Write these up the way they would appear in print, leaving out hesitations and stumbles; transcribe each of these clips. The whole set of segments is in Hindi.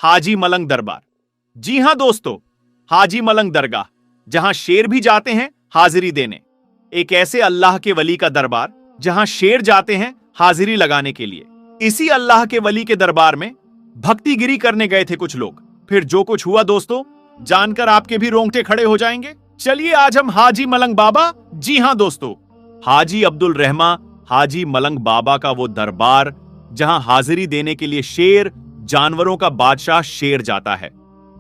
हाजी मलंग दरबार। जी हां दोस्तों, हाजी मलंग दरगाह, जहां शेर भी जाते हैं हाजिरी देने। एक ऐसे अल्लाह के वली का दरबार जहां शेर जाते हैं हाजिरी लगाने के लिए। इसी अल्लाह के वली के दरबार में भक्तिगिरी करने गए थे कुछ लोग। फिर जो कुछ हुआ दोस्तों, जानकर आपके भी रोंगटे खड़े हो जाएंगे। चलिए आज हम हाजी मलंग बाबा, जी हां दोस्तों, हाजी अब्दुल रहमा हाजी मलंग बाबा का वो दरबार जहां हाजिरी देने के लिए शेर, जानवरों का बादशाह शेर जाता है।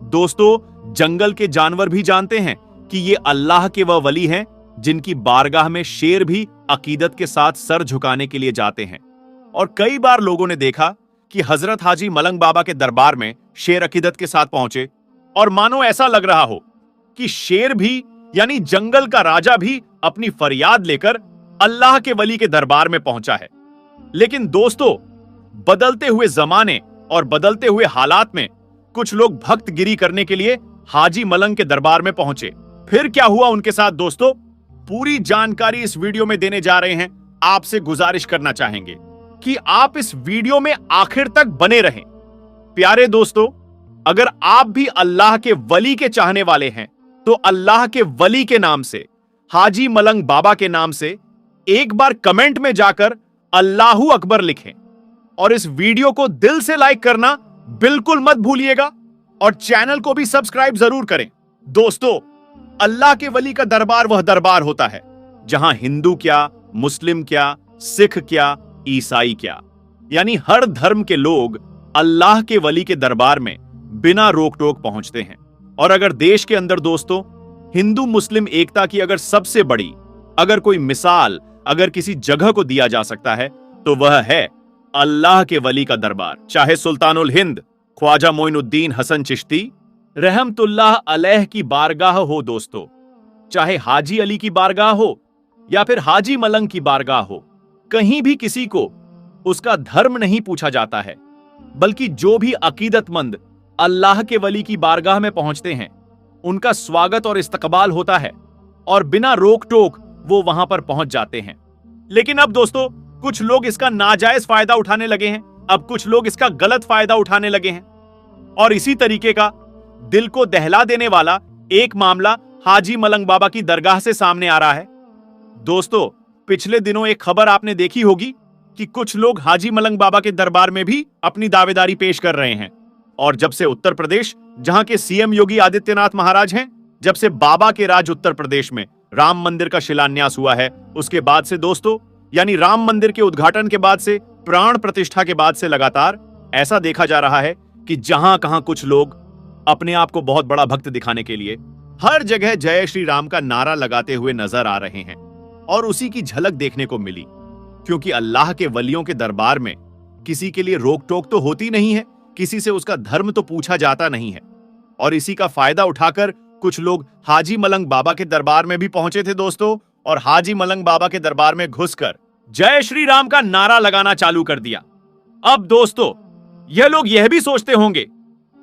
दोस्तों, जंगल के जानवर भी जानते हैं कि ये अल्लाह के वह वली हैं जिनकी बारगाह में शेर भी अकीदत के साथ सर झुकाने के लिए जाते हैं। और कई बार लोगों ने देखा कि हजरत हाजी मलंग बाबा के दरबार में शेर अकीदत के साथ पहुंचे और मानो ऐसा लग रहा हो कि शेर भी, यानी जंगल का राजा भी, अपनी फरियाद लेकर अल्लाह के वली के दरबार में पहुंचा है। लेकिन दोस्तों, बदलते हुए जमाने और बदलते हुए हालात में कुछ लोग भक्तगिरी करने के लिए हाजी मलंग के दरबार में पहुंचे। फिर क्या हुआ उनके साथ दोस्तों, पूरी जानकारी इस वीडियो में देने जा रहे हैं। आपसे गुजारिश करना चाहेंगे कि आप इस वीडियो में आखिर तक बने रहें। प्यारे दोस्तों, अगर आप भी अल्लाह के वली के चाहने वाले हैं तो अल्लाह के वली के नाम से, हाजी मलंग बाबा के नाम से एक बार कमेंट में जाकर अल्लाहू अकबर लिखें और इस वीडियो को दिल से लाइक करना बिल्कुल मत भूलिएगा और चैनल को भी सब्सक्राइब जरूर करें। दोस्तों, अल्लाह के वली का दरबार वह दरबार होता है जहां हिंदू क्या, मुस्लिम क्या, सिख क्या, ईसाई क्या, यानी हर धर्म के लोग अल्लाह के वली के दरबार में बिना रोक टोक पहुंचते हैं। और अगर देश के अंदर दोस्तों हिंदू मुस्लिम एकता की अगर सबसे बड़ी अगर कोई मिसाल अगर किसी जगह को दिया जा सकता है तो वह है अल्लाह के वली का दरबार। चाहे सुल्तानुल हिंद ख्वाजा मोइनुद्दीन हसन चिश्ती रहमतुल्लाह अलैह की बारगाह हो दोस्तों, चाहे हाजी अली की बारगाह हो या फिर हाजी मलंग की बारगाह हो, कहीं भी किसी को उसका धर्म नहीं पूछा जाता है, बल्कि जो भी अकीदतमंद अल्लाह के वली की बारगाह में पहुंचते हैं उनका स्वागत और इस्तकबाल होता है और बिना रोक टोक वो वहां पर पहुंच जाते हैं। लेकिन अब दोस्तों कुछ लोग इसका नाजायज फायदा उठाने लगे हैं, अब कुछ लोग इसका गलत फायदा उठाने लगे हैं और इसी तरीके का दिल को दहला देने वाला एक मामला हाजी मलंग बाबा की दरगाह से सामने आ रहा है। दोस्तों, पिछले दिनों एक खबर आपने देखी होगी कि कुछ लोग हाजी मलंग बाबा के दरबार में भी अपनी दावेदारी पेश कर रहे हैं। और जब से उत्तर प्रदेश, जहां के सीएम योगी आदित्यनाथ महाराज हैं, जब से बाबा के राज उत्तर प्रदेश में राम मंदिर का शिलान्यास हुआ है, उसके बाद से दोस्तों, यानी राम मंदिर के उद्घाटन के बाद से, प्राण प्रतिष्ठा के बाद से लगातार ऐसा देखा जा रहा है कि जहां कहां कुछ लोग अपने आप को बहुत बड़ा भक्त दिखाने के लिए हर जगह जय श्री राम का नारा लगाते हुए नजर आ रहे हैं। और उसी की झलक देखने को मिली, क्योंकि अल्लाह के वलियों के दरबार में किसी के लिए रोक टोक तो होती नहीं है, किसी से उसका धर्म तो पूछा जाता नहीं है। और इसी का फायदा उठाकर कुछ लोग हाजी मलंग बाबा के दरबार में भी पहुंचे थे दोस्तों, और हाजी मलंग बाबा के दरबार में घुसकर जय श्री राम का नारा लगाना चालू कर दिया। अब दोस्तों, यह लोग यह भी सोचते होंगे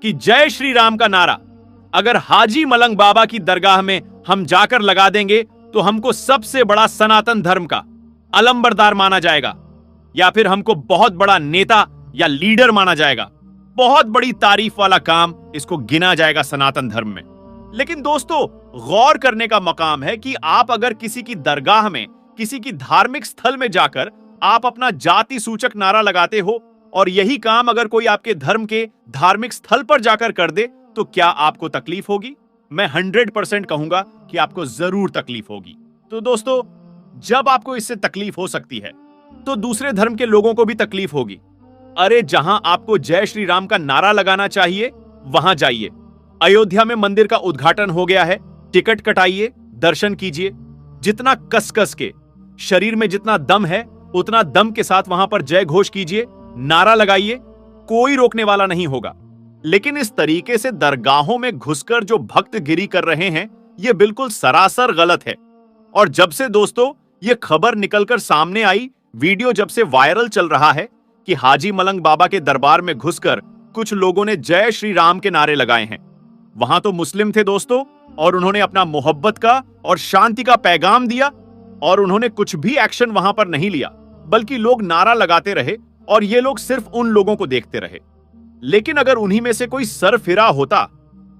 कि जय श्री राम का नारा अगर हाजी मलंग बाबा की दरगाह में हम जाकर लगा देंगे तो हमको सबसे बड़ा सनातन धर्म का अलंबरदार माना जाएगा, या फिर हमको बहुत बड़ा नेता या लीडर माना जाएगा, बहुत बड़ी तारीफ वाला काम इसको गिना जाएगा सनातन धर्म में। लेकिन दोस्तों, गौर करने का मकाम है कि आप अगर किसी की दरगाह में, किसी की धार्मिक स्थल में जाकर आप अपना जाति सूचक नारा लगाते हो और यही काम अगर कोई आपके धर्म के धार्मिक स्थल पर जाकर कर दे तो क्या आपको तकलीफ होगी? मैं 100% कहूंगा कि आपको जरूर तकलीफ होगी। तो दोस्तों, जब आपको इससे तकलीफ हो सकती है तो दूसरे धर्म के लोगों को भी तकलीफ होगी। अरे, जहां आपको जय श्री राम का नारा लगाना चाहिए वहां जाइए। अयोध्या में मंदिर का उद्घाटन हो गया है, टिकट कटाइए, दर्शन कीजिए, जितना कस के शरीर में जितना दम है उतना दम के साथ वहां पर जय घोष कीजिए, नारा लगाइए, कोई रोकने वाला नहीं होगा। लेकिन इस तरीके से दरगाहों में घुसकर जो भक्तगिरी कर रहे हैं, यह बिल्कुल सरासर गलत है। और जब से दोस्तों यह खबर निकलकर सामने आई, वीडियो जब से वायरल चल रहा है कि हाजी मलंग बाबा के दरबार में घुसकर कुछ लोगों ने जय श्री राम के नारे लगाए हैं, वहां तो मुस्लिम थे दोस्तों, और उन्होंने अपना मोहब्बत का और शांति का पैगाम दिया और उन्होंने कुछ भी एक्शन वहां पर नहीं लिया, बल्कि लोग नारा लगाते रहे और ये लोग सिर्फ उन लोगों को देखते रहे। लेकिन अगर उन्हीं में से कोई सरफिरा होता,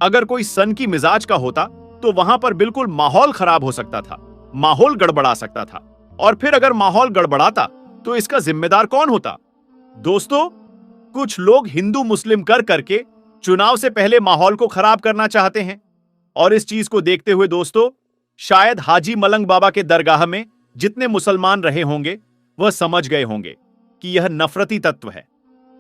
अगर कोई सन की मिजाज का होता, तो वहां पर बिल्कुल माहौल खराब हो सकता था, माहौल गड़बड़ा सकता था। और फिर अगर माहौल गड़बड़ाता तो इसका जिम्मेदार कौन होता? दोस्तों, कुछ लोग हिंदू मुस्लिम कर करके चुनाव से पहले माहौल को खराब करना चाहते हैं। और इस चीज को देखते हुए दोस्तों, शायद हाजी मलंग बाबा के दरगाह में जितने मुसलमान रहे होंगे वह समझ गए होंगे कि यह नफरती तत्व है।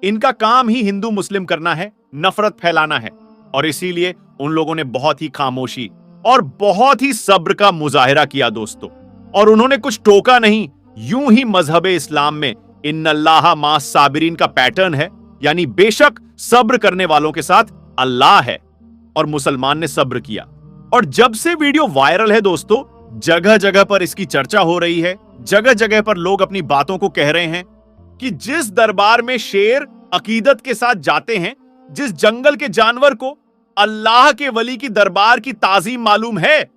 इनका काम ही हिंदू मुस्लिम करना है, नफरत फैलाना है। और इसीलिए उन लोगों ने बहुत ही खामोशी और बहुत ही सब्र का मुजाहिरा किया दोस्तों। और उन्होंने कुछ टोका नहीं, यूं ही मजहबे इस्लाम में इन्नल्लाह मास साबिरीन का पैटर्न है, यानी बेशक सब्र करने वालों के साथ अल्लाह है। और मुसलमान ने सब्र किया। और जब से वीडियो वायरल है दोस्तों, जगह जगह पर इसकी चर्चा हो रही है, जगह जगह पर लोग अपनी बातों को कह रहे हैं कि जिस दरबार में शेर अकीदत के साथ जाते हैं, जिस जंगल के जानवर को अल्लाह के वली की दरबार की ताजीम मालूम है,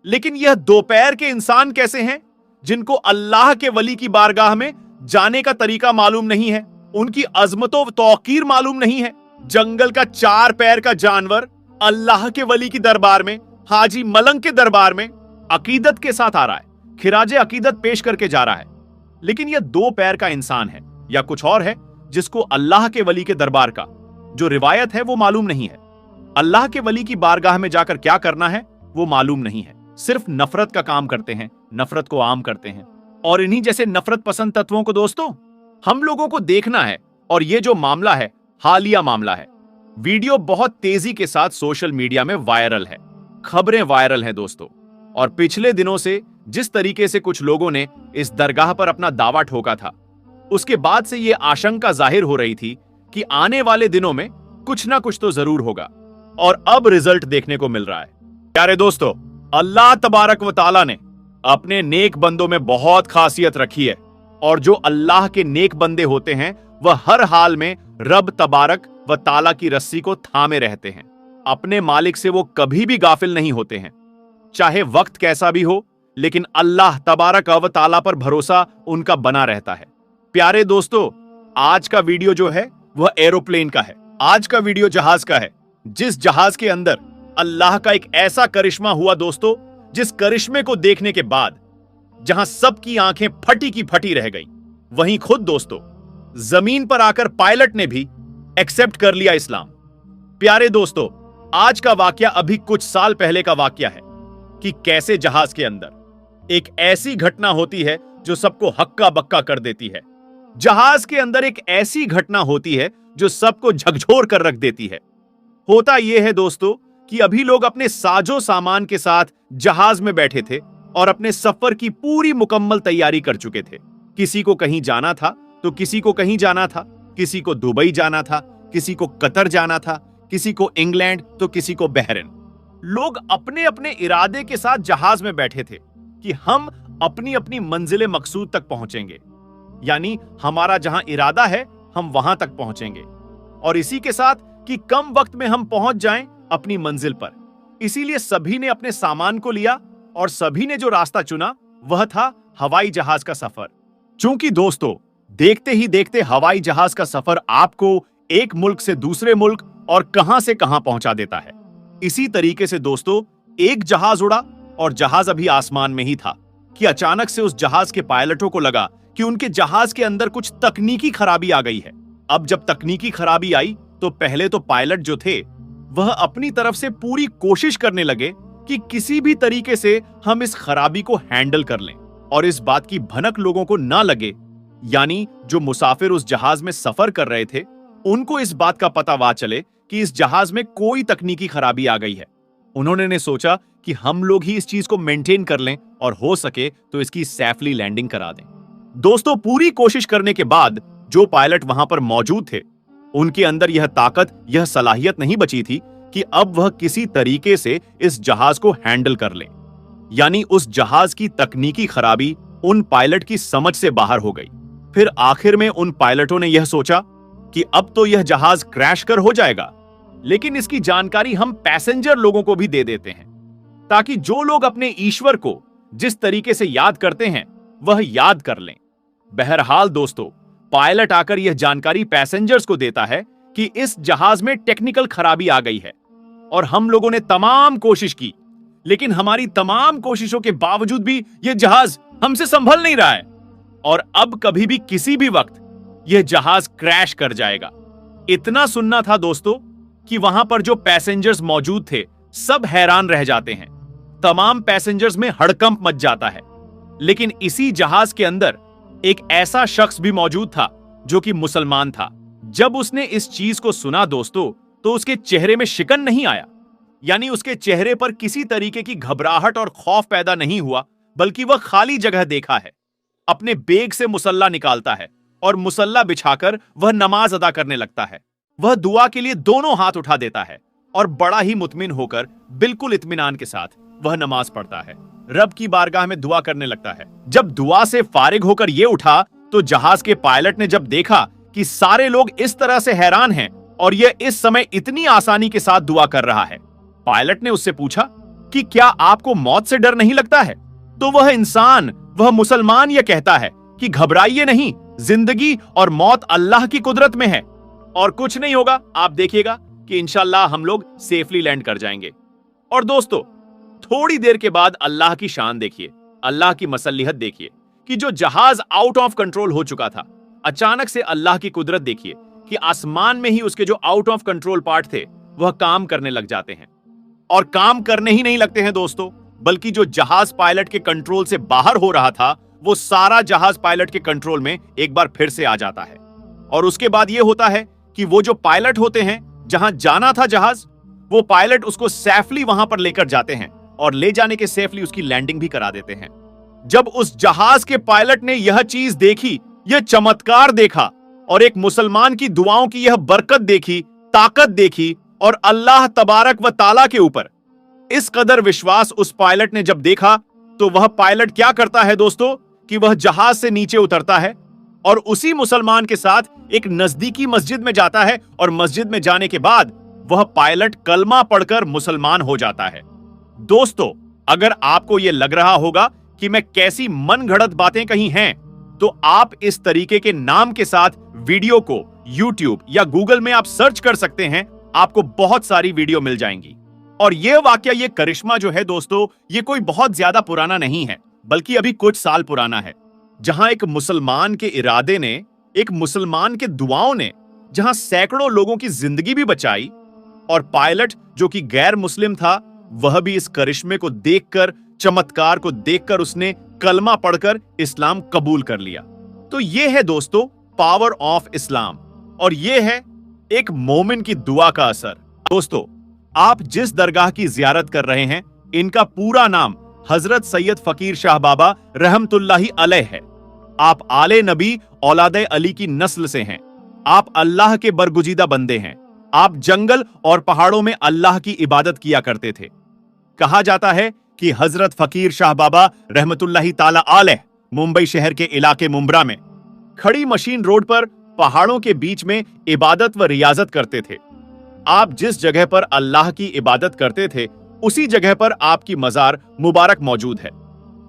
लेकिन यह दोपहर के इंसान कैसे हैं जिनको अल्लाह के वली की बारगाह में जाने का तरीका मालूम नहीं है, उनकी अजमतो तौकीर मालूम नहीं है। जंगल का 4 पैर का जानवर अल्लाह के वली की दरबार में, हाजी मलंग के दरबार में अकीदत के साथ आ रहा है, खिराजे अकीदत पेश करके जा रहा है। लेकिन यह 2 पैर का इंसान है या कुछ और है जिसको अल्लाह के वली के दरबार का जो रिवायत है वो मालूम नहीं है। अल्लाह के वली की बारगाह में जाकर क्या करना है वो मालूम नहीं है। सिर्फ नफरत का काम करते हैं, नफरत को आम करते हैं। और इन्हीं जैसे नफरत पसंद तत्वों को दोस्तों हम लोगों को देखना है। और ये जो मामला है, हालिया मामला है। वीडियो बहुत तेजी के साथ सोशल मीडिया में वायरल है, खबरें वायरल हैं दोस्तों। और पिछले दिनों से जिस तरीके से कुछ लोगों ने इस दरगाह पर अपना दावा ठोका था, उसके बाद से यह आशंका जाहिर हो रही थी कि आने वाले दिनों में कुछ ना कुछ तो जरूर होगा। और अब रिजल्ट देखने को मिल रहा है। प्यारे दोस्तों, अल्लाह तबारक व ताला ने अपने नेक बंदों में बहुत खासियत रखी है। और जो अल्लाह के नेक बंदे होते हैं वह हर हाल में रब तबारक व ताला की रस्सी को थामे रहते हैं। अपने मालिक से वो कभी भी गाफिल नहीं होते हैं, चाहे वक्त कैसा भी हो, लेकिन अल्लाह तबारक व ताला पर भरोसा उनका बना रहता है। प्यारे दोस्तों, आज का वीडियो जो है वह एरोप्लेन का है। आज का वीडियो जहाज का है, जिस जहाज के अंदर अल्लाह का एक ऐसा करिश्मा हुआ दोस्तों, जिस करिश्मे को देखने के बाद जहां सबकी आंखें फटी की फटी रह गई, वहीं खुद दोस्तों जमीन पर आकर पायलट ने भी एक्सेप्ट कर लिया इस्लाम। प्यारे दोस्तों, आज का वाकया अभी कुछ साल पहले का वाकया है कि कैसे जहाज के अंदर एक ऐसी घटना होती है जो सबको हक्का बक्का कर देती है। जहाज के अंदर एक ऐसी घटना होती है जो सबको झकझोर कर रख देती है। होता यह है दोस्तों कि अभी लोग अपने साजो सामान के साथ जहाज में बैठे थे और अपने सफर की पूरी मुकम्मल तैयारी कर चुके थे। किसी को कहीं जाना था तो किसी को कहीं जाना था, किसी को दुबई जाना था, किसी को कतर जाना था, किसी को इंग्लैंड तो किसी को बहरीन। लोग अपने अपने इरादे के साथ जहाज में बैठे थे कि हम अपनी अपनी मंजिले मकसूद तक पहुंचेंगे, यानी हमारा जहां इरादा है हम वहां तक पहुंचेंगे। और इसी के साथ कि कम वक्त में हम पहुंच जाएं अपनी मंजिल पर। इसीलिए सभी ने अपने सामान को लिया और सभी ने जो रास्ता चुना वह था हवाई जहाज का सफर। चूंकि दोस्तों देखते ही देखते हवाई जहाज का सफर आपको एक मुल्क से दूसरे मुल्क और कहां से कहां पहुंचा देता है। इसी तरीके से दोस्तों एक जहाज उड़ा और जहाज अभी आसमान में ही था कि अचानक से उस जहाज के पायलटों को लगा कि उनके जहाज के अंदर कुछ तकनीकी खराबी आ गई है। अब जब तकनीकी खराबी आई तो पहले तो पायलट जो थे वह अपनी तरफ से पूरी कोशिश करने लगे कि किसी भी तरीके से हम इस खराबी को हैंडल कर लें और इस बात की भनक लोगों को ना लगे, यानी जो मुसाफिर उस जहाज में सफर कर रहे थे उनको इस बात का पता वा चले कि इस जहाज में कोई तकनीकी खराबी आ गई है। उन्होंने सोचा कि हम लोग ही इस चीज को मेंटेन कर लें और हो सके तो इसकी सेफली लैंडिंग करा दें। दोस्तों पूरी कोशिश करने के बाद जो पायलट वहां पर मौजूद थे उनके अंदर यह ताकत, यह सलाहियत नहीं बची थी कि अब वह किसी तरीके से इस जहाज को हैंडल कर लें, यानी उस जहाज की तकनीकी खराबी उन पायलट की समझ से बाहर हो गई। फिर आखिर में उन पायलटों ने यह सोचा कि अब तो यह जहाज क्रैश कर हो जाएगा, लेकिन इसकी जानकारी हम पैसेंजर लोगों को भी दे देते हैं ताकि जो लोग अपने ईश्वर को जिस तरीके से याद करते हैं वह याद कर लें। बहरहाल दोस्तों पायलट आकर यह जानकारी पैसेंजर्स को देता है कि इस जहाज में टेक्निकल खराबी आ गई है और हम लोगों ने तमाम कोशिश की, लेकिन हमारी तमाम कोशिशों के बावजूद भी यह जहाज हमसे संभल नहीं रहा है और अब कभी भी किसी भी वक्त यह जहाज क्रैश कर जाएगा। इतना सुनना था दोस्तों कि वहां पर जो पैसेंजर्स मौजूद थे सब हैरान रह जाते हैं। तमाम पैसेंजर्स में हड़कंप मच जाता है। लेकिन इसी जहाज के अंदर एक ऐसा शख्स भी मौजूद था जो कि मुसलमान था। जब उसने इस चीज को सुना दोस्तों, तो उसके चेहरे में शिकन नहीं आया, यानी उसके चेहरे पर किसी तरीके की घबराहट और खौफ पैदा नहीं हुआ, बल्कि वह खाली जगह देखा है। अपने बेग से मुसल्ला निकालता है और मुसल्ला बिछाकर वह नमाज अदा करने लगता है। वह दुआ के लिए दोनों हाथ उठा देता है और बड़ा ही मुतमिन होकर बिल्कुल इत्मीनान के साथ वह नमाज पढ़ता है, रब की बारगाह में दुआ करने लगता है। जब दुआ से फारिग होकर यह उठा तो जहाज के पायलट ने जब देखा कि सारे लोग इस तरह से हैरान हैं और यह इस समय इतनी आसानी के साथ दुआ कर रहा है, पायलट ने उससे पूछा कि क्या आपको मौत से डर नहीं लगता है? तो वह इंसान, वह मुसलमान यह कहता है कि घबराइए नहीं, जिंदगी और मौत अल्लाह की कुदरत में है और कुछ नहीं होगा, आप देखिएगा कि इंशाअल्लाह हम लोग सेफली लैंड कर जाएंगे। और दोस्तों, थोड़ी देर के बाद अल्लाह की शान देखिए, अल्लाह की मसल्लिहत देखिए कि जो जहाज आउट ऑफ कंट्रोल हो चुका था, अचानक से अल्लाह की कुदरत देखिए कि आसमान में ही उसके जो आउट ऑफ कंट्रोल पार्ट थे वह काम करने लग जाते हैं। और काम करने ही नहीं लगते हैं दोस्तों, बल्कि जो जहाज पायलट के कंट्रोल से बाहर हो रहा था वो सारा जहाज पायलट के कंट्रोल में एक बार फिर से आ जाता है। और उसके बाद यह होता है कि वो जो पायलट होते हैं, जहां जाना था जहाज, वो पायलट उसको सेफली वहां पर लेकर जाते हैं और ले जाने के सेफली उसकी लैंडिंग भी करा देते हैं। जब उस जहाज के पायलट ने यह चीज देखी, यह चमत्कार देखा और एक मुसलमान की दुआओं की यह बरकत देखी, ताकत देखी और अल्लाह तबारक व ताला के ऊपर इस कदर विश्वास उस पायलट ने जब देखा, तो वह पायलट क्या करता है दोस्तों कि वह जहाज से नीचे उतरता है और उसी मुसलमान के साथ एक नजदीकी मस्जिद में जाता है और मस्जिद में जाने के बाद वह पायलट कलमा पढ़कर मुसलमान हो जाता है। दोस्तों, अगर आपको यह लग रहा होगा कि मैं कैसी मनगढ़ंत बातें कही हैं, तो आप इस तरीके के नाम के साथ वीडियो को YouTube या Google में आप सर्च कर सकते हैं, आपको बहुत सारी वीडियो मिल जाएंगी। और यह वाकया, यह करिश्मा जो है दोस्तों, यह कोई बहुत ज्यादा पुराना नहीं है, बल्कि अभी कुछ साल पुराना है, जहां एक मुसलमान के इरादे ने, एक मुसलमान के दुआओं ने जहां सैकड़ों लोगों की जिंदगी भी बचाई और पायलट जो कि गैर मुस्लिम था, वह भी इस करिश्मे को देखकर, चमत्कार को देखकर उसने कलमा पढ़कर इस्लाम कबूल कर लिया। तो यह है दोस्तों पावर ऑफ इस्लाम और यह है एक मोमिन की दुआ का असर। दोस्तों, आप जिस दरगाह की जियारत कर रहे हैं, इनका पूरा नाम हजरत सैयद फकीर शाह बाबा रहमतुल्लाही अलैह है। आप आले नबी औलादे अली की नस्ल से हैं। आप अल्लाह के बरगुजीदा बंदे हैं। आप जंगल और पहाड़ों में अल्लाह की इबादत किया करते थे। कहा जाता है कि हजरत फकीर शाह बाबा रहमतुल्लाही ताला अलैह मुंबई शहर के इलाके मुंब्रा में खड़ी मशीन रोड पर पहाड़ों के बीच में इबादत व रियाजत करते थे। आप जिस जगह पर अल्लाह की इबादत करते थे, उसी जगह पर आपकी मजार मुबारक मौजूद है।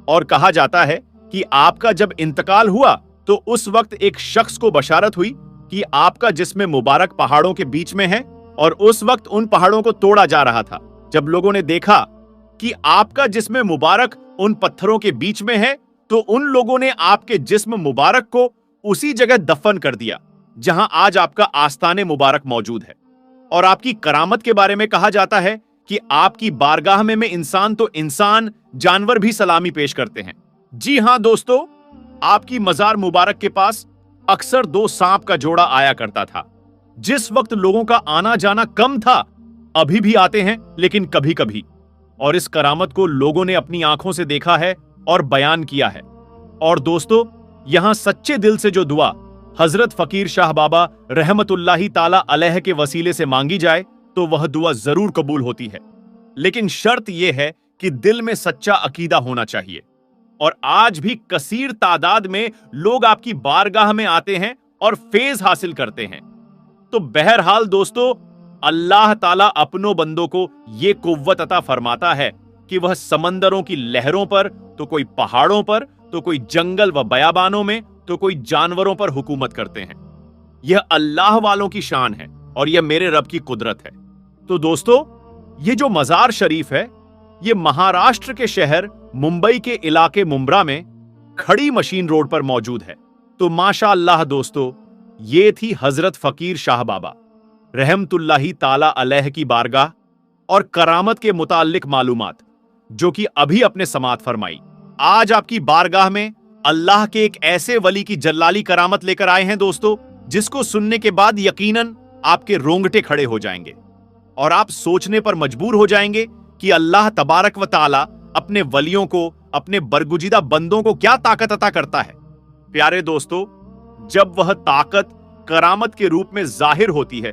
और कहा जाता है कि आपका जब इंतकाल हुआ तो उस वक्त एक शख्स को बशारत हुई कि आपका जिस्म मुबारक पहाड़ों के बीच में है और उस वक्त उन पहाड़ों को तोड़ा जा रहा था। जब लोगों ने देखा कि आपका जिस्म मुबारक उन पत्थरों के बीच में है, तो उन लोगों ने आपके जिस्म मुबारक को उसी जगह दफन कर दिया जहां आज आपका आस्ताने मुबारक मौजूद है। और आपकी करामत के बारे में कहा जाता है कि आपकी बारगाह में इंसान तो इंसान, जानवर भी सलामी पेश करते हैं। जी हां दोस्तों, आपकी मजार मुबारक के पास अक्सर 2 सांप का जोड़ा आया करता था। जिस वक्त लोगों का आना जाना कम था, अभी भी आते हैं लेकिन कभी कभी। और इस करामत को लोगों ने अपनी आंखों से देखा है और बयान किया है। और दोस्तों, यहां सच्चे दिल से जो दुआ हजरत फकीर शाह बाबा रहमतुल्लाही ताला अलैह के वसीले से मांगी जाए तो वह दुआ जरूर कबूल होती है। लेकिन शर्त यह है कि दिल में सच्चा अकीदा होना चाहिए। और आज भी कसीर तादाद में लोग आपकी बारगाह में आते हैं और फैज़ हासिल करते हैं। तो बहरहाल दोस्तों, अल्लाह ताला अपनों बंदों को यह कुव्वत अता फरमाता है कि वह समंदरों की लहरों पर, तो कोई पहाड़ों पर, तो कोई जंगल व बयाबानों में, तो कोई जानवरों पर हुकूमत करते हैं। यह अल्लाह वालों की शान है और यह मेरे रब की कुदरत है। तो दोस्तों, ये जो मजार शरीफ है, ये महाराष्ट्र के शहर मुंबई के इलाके मुंब्रा में खड़ी मशीन रोड पर मौजूद है। तो माशाअल्लाह दोस्तों, ये थी हजरत फकीर शाह बाबा रहमतुल्लाही ताला अलैह की बारगाह और करामत के मुताल्लिक मालूमात, जो कि अभी अपने समात फरमाई। आज आपकी बारगाह में अल्लाह के एक ऐसे वली की जल्लाली करामत लेकर आए हैं दोस्तों, जिसको सुनने के बाद यकीनन आपके रोंगटे खड़े हो जाएंगे और आप सोचने पर मजबूर हो जाएंगे कि अल्लाह तबारक व ताला अपने वलियों को, अपने बरगुजीदा बंदों को क्या ताकत अता करता है। प्यारे दोस्तों, जब वह ताकत करामत के रूप में जाहिर होती है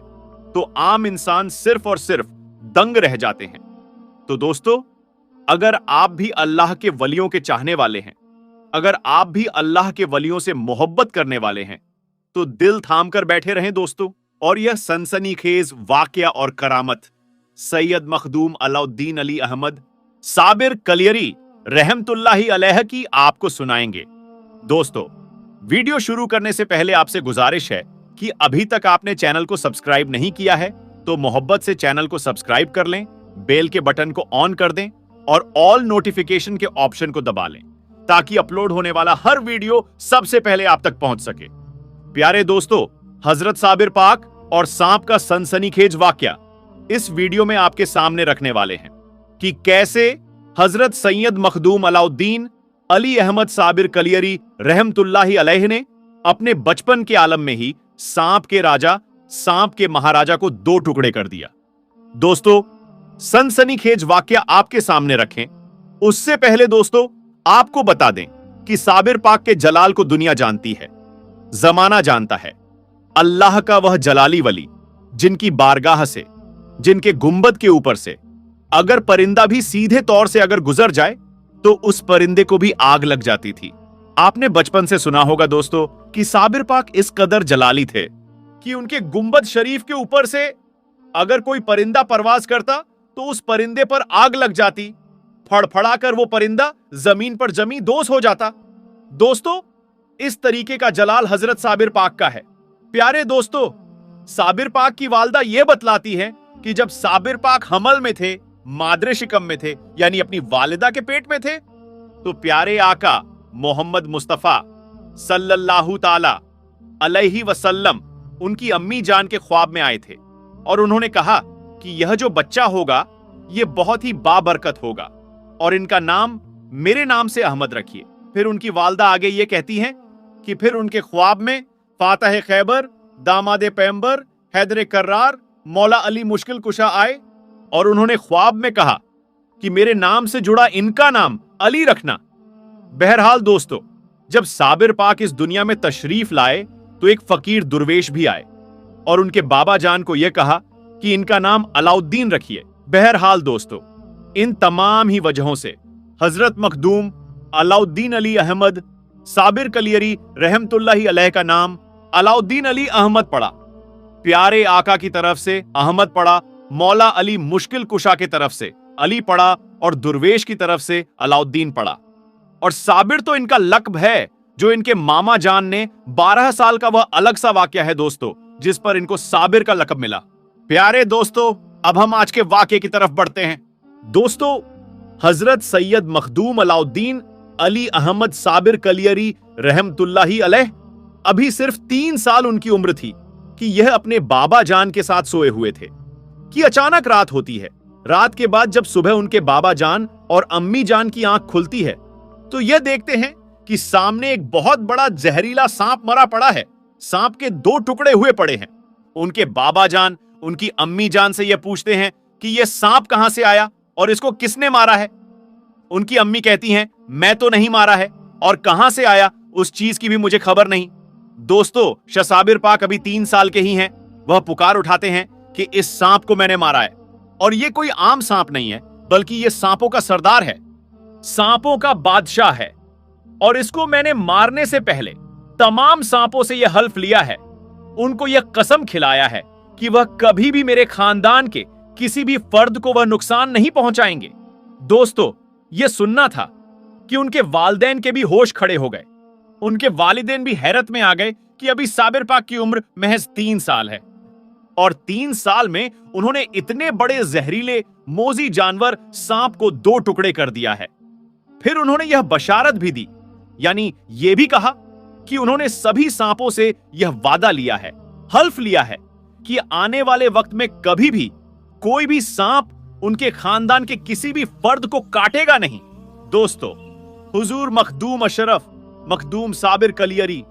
तो आम इंसान सिर्फ और सिर्फ दंग रह जाते हैं। तो दोस्तों, अगर आप भी अल्लाह के वलियों के चाहने वाले हैं, अगर आप भी अल्लाह के वलियों से मोहब्बत करने वाले हैं, तो दिल थाम कर बैठे रहें दोस्तों। और यह सनसनीखेज वाकया और करामत सैयद मखदूम अलाउद्दीन अली अहमद साबिर कलियरी रहमतुल्लाही अलैह की आपको सुनाएंगे। दोस्तों, वीडियो शुरू करने से पहले आपसे गुजारिश है कि अभी तक आपने चैनल को सब्सक्राइब नहीं किया है तो मोहब्बत से चैनल को सब्सक्राइब कर लें, बेल के बटन को ऑन कर दें और ऑल नोटिफिकेशन के ऑप्शन को दबा लें, ताकि अपलोड होने वाला हर वीडियो सबसे पहले आप तक पहुंच सके। प्यारे दोस्तों, हजरत साबिर पाक और सांप का सनसनीखेज वाकया इस वीडियो में आपके सामने रखने वाले हैं कि कैसे हजरत सैयद मखदूम अलाउद्दीन अली अहमद साबिर कलियरी रहमतुल्लाही अलैह ने अपने बचपन के आलम में ही सांप के राजा, सांप के महाराजा को दो टुकड़े कर दिया। दोस्तों, सनसनीखेज वाकया आपके सामने रखें उससे पहले दोस्तों आपको बता दें कि साबिर पाक के जलाल को दुनिया जानती है, जमाना जानता है। अल्लाह का वह जलाली वली जिनकी बारगाह से, जिनके गुंबद के ऊपर से अगर परिंदा भी सीधे तौर से अगर गुजर जाए तो उस परिंदे को भी आग लग जाती थी। आपने बचपन से सुना होगा दोस्तों कि साबिर पाक इस कदर जलाली थे कि उनके गुंबद शरीफ के ऊपर से अगर कोई परिंदा परवाज करता तो उस परिंदे पर आग लग जाती, फड़फड़ाकर वो परिंदा जमीन पर जमी दोष हो जाता। दोस्तों, इस तरीके का जलाल हजरत साबिर पाक का है। प्यारे दोस्तों, साबिर पाक की वालदा यह बतलाती है कि जब साबिर पाक हमल में थे, मादरे शिकम में थे, यानी अपनी वालिदा के पेट में थे, तो प्यारे आका मोहम्मद मुस्तफा सल्लल्लाहु ताला अलैहि वसल्लम उनकी अम्मी जान के ख्वाब में आए थे और उन्होंने कहा कि यह जो बच्चा होगा यह बहुत ही बाबरकत होगा और इनका नाम मेरे नाम से अहमद रखिए। फिर उनकी वालदा आगे ये कहती हैं कि फिर उनके ख्वाब में फातह खैबर, दामाद पैगंबर, हैदर कर्रार, मौला अली मुश्किल कुशा आए और उन्होंने ख्वाब में कहा कि मेरे नाम से जुड़ा इनका नाम अली रखना। बहरहाल दोस्तों, जब साबिर पाक इस दुनिया में तशरीफ लाए तो एक फकीर दुर्वेश भी आए और उनके बाबा जान को यह कहा कि इनका नाम अलाउद्दीन रखिए। बहरहाल दोस्तों, इन तमाम ही वजहों से हजरत मखदूम अलाउद्दीन अली अहमद साबिर कलियरी रहमतुल्लाही अलैह का नाम अलाउद्दीन अली अहमद पड़ा। प्यारे आका की तरफ से अहमद पड़ा, मौला अली मुश्किल कुशा की तरफ से अली पड़ा और दुर्वेश की तरफ से अलाउद्दीन पड़ा। और साबिर तो इनका लक़ब है जो इनके मामा जान ने 12 साल का वह अलग सा वाकया है दोस्तों, जिस पर इनको साबिर का लक़ब मिला। प्यारे दोस्तों, अब हम आज के वाकये की तरफ बढ़ते हैं। दोस्तों, हजरत सैयद मखदूम अलाउद्दीन अली अहमद साबिर कलियरी रहमतुल्लाही अलैह अभी सिर्फ 3 साल उनकी उम्र थी कि यह अपने बाबा जान के साथ सोए हुए थे कि अचानक रात होती है। रात के बाद जब सुबह उनके बाबा जान और अम्मी जान की आंख खुलती है तो यह देखते हैं कि सामने एक बहुत बड़ा जहरीला सांप मरा पड़ा है। सांप के 2 टुकड़े हुए पड़े हैं। उनके बाबा जान उनकी अम्मी जान से यह पूछते हैं कि यह सांप कहां से आया और इसको किसने मारा है। उनकी अम्मी कहती हैं, मैं तो नहीं मारा है और कहां से आया उस चीज की भी मुझे खबर नहीं। दोस्तों, शसाबिर पाक अभी 3 साल के ही हैं। वह पुकार उठाते हैं कि इस सांप को मैंने मारा है और यह कोई आम सांप नहीं है, बल्कि यह सांपों का सरदार है, सांपों का बादशाह है और इसको मैंने मारने से पहले तमाम सांपों से यह हल्फ लिया है, उनको यह कसम खिलाया है कि वह कभी भी मेरे खानदान के किसी भी फर्द को वह नुकसान नहीं पहुंचाएंगे। दोस्तों, यह सुनना था कि उनके वालिदैन के भी होश खड़े हो गए। उनके वालिदैन भी हैरत में आ गए कि अभी साबिर पाक की उम्र महज 3 साल है और 3 साल में उन्होंने इतने बड़े जहरीले मोजी जानवर सांप को 2 टुकड़े कर दिया है। फिर उन्होंने यह बशारत भी दी, यानी यह भी कहा कि उन्होंने सभी सांपों से यह वादा लिया है, हल्फ लिया है कि आने वाले वक्त में कभी भी कोई भी सांप उनके खानदान के किसी भी फर्द को काटेगा नहीं। दोस्तों, हुजूर मखदूम अशरफ मखदूम साबिर कलियरी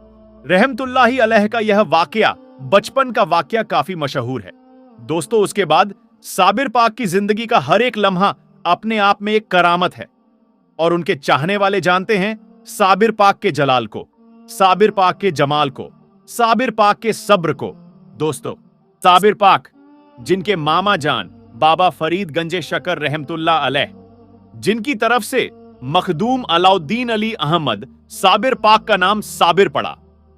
रहमतुल्लाही अलैह का यह वाकया बचपन का वाकया काफी मशहूर है। दोस्तों, उसके बाद साबिर पाक की जिंदगी का हर एक लम्हा अपने आप में एक करामत है और उनके चाहने वाले जानते हैं साबिर पाक के जलाल को, साबिर पाक के जमाल को, साबिर पाक के सब्र को। दोस्तों, साबिर पाक जिनके मामा जान बाबा फरीद गंजे शकर रहमतुल्लाह अलैह, जिनकी तरफ से मखदूम अलाउद्दीन अली अहमद साबिर पाक का नाम साबिर पड़ा।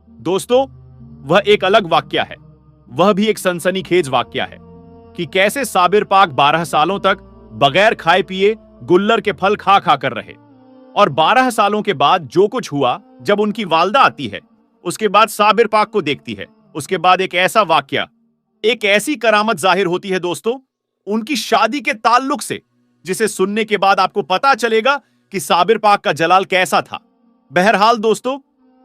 दोस्तों, वह एक अलग वाकया है, वह भी एक सनसनीखेज वाकया है कि कैसे साबिर पाक 12 सालों तक बगैर खाए पिए गुल्लर के फल खा खा कर रहे और 12 सालों के बाद जो कुछ हुआ, जब उनकी वालदा आती है, उसके बाद साबिर पाक को देखती है, उसके बाद एक ऐसा वाकया, एक ऐसी करामत जाहिर होती है दोस्तों, उनकी शादी के ताल्लुक से, जिसे सुनने के बाद आपको पता चलेगा कि साबिर पाक का जलाल कैसा था। बहरहाल दोस्तों,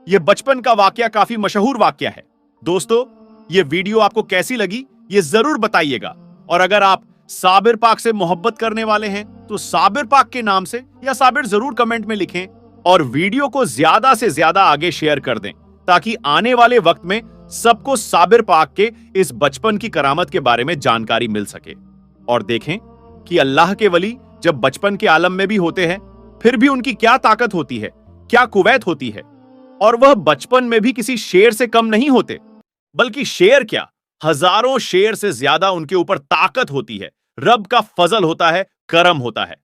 यह बचपन का वाकया काफी मशहूर वाकया है। दोस्तों, यह वीडियो आपको कैसी लगी यह जरूर बताइएगा, और अगर आप साबिर पाक से मोहब्बत करने वाले हैं तो साबिर पाक के नाम से या साबिर जरूर कमेंट में लिखें और वीडियो को ज्यादा से ज्यादा आगे शेयर कर दें, ताकि आने वाले वक्त में सबको साबिर पाक के इस बचपन की करामत के बारे में जानकारी मिल सके। और देखें कि अल्लाह के वली जब बचपन के आलम में भी होते हैं, फिर भी उनकी क्या ताकत होती है, क्या कुवैत होती है, और वह बचपन में भी किसी शेर से कम नहीं होते, बल्कि शेर क्या, हजारों शेर से ज्यादा उनके ऊपर ताकत होती है। रब का फजल होता है, करम होता है।